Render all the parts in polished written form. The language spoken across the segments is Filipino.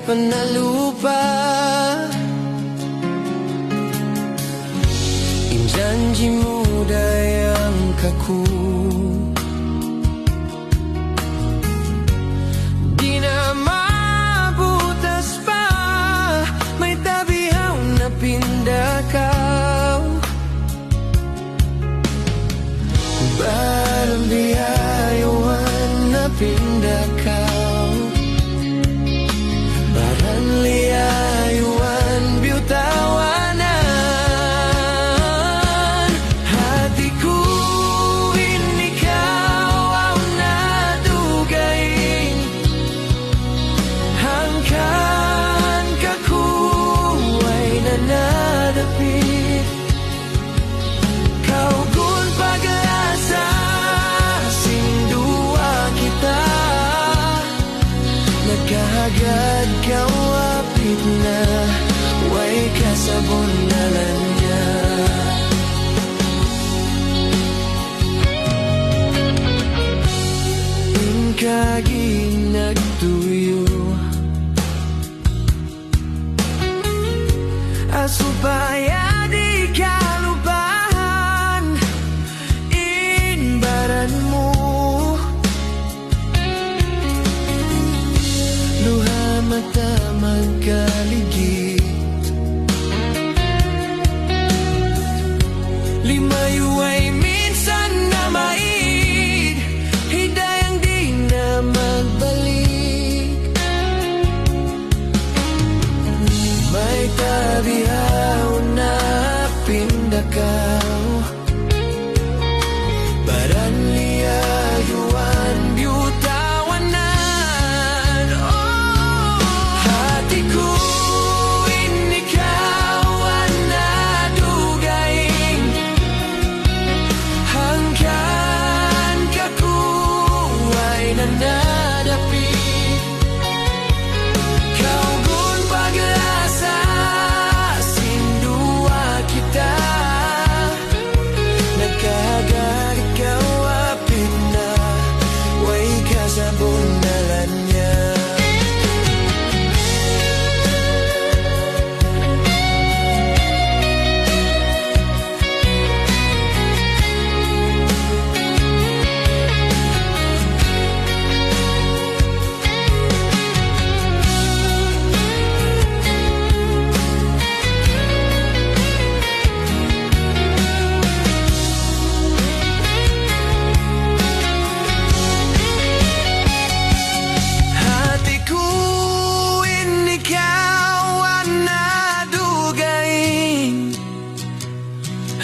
pa na lupa. Janji muda yang kaku, di na mabutas pa. May tabihaw na pinda kau, barang bihayawan na pinda kau, barang liayuan biutawan. Agad kau apit na, way kasabon na lang niya. Inkagi nagtuyo, asupaya di kalupahan inbaran mo. Mata magkaligid, limayo ay minsan na maid, hidayang di na magbalik. May tabihaw na pindakaw, baran liyayuan biuta.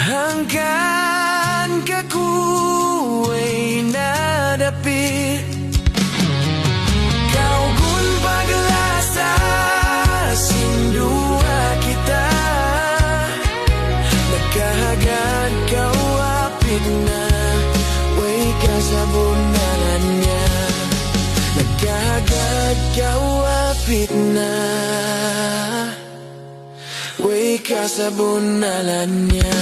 Hanggan kaku ay nadapit, kau gun paglasa sindua kita. Nagkahagad kau apit na, way kasabunaran niya. Nagkahagad kau apit na, way kasabunaran niya.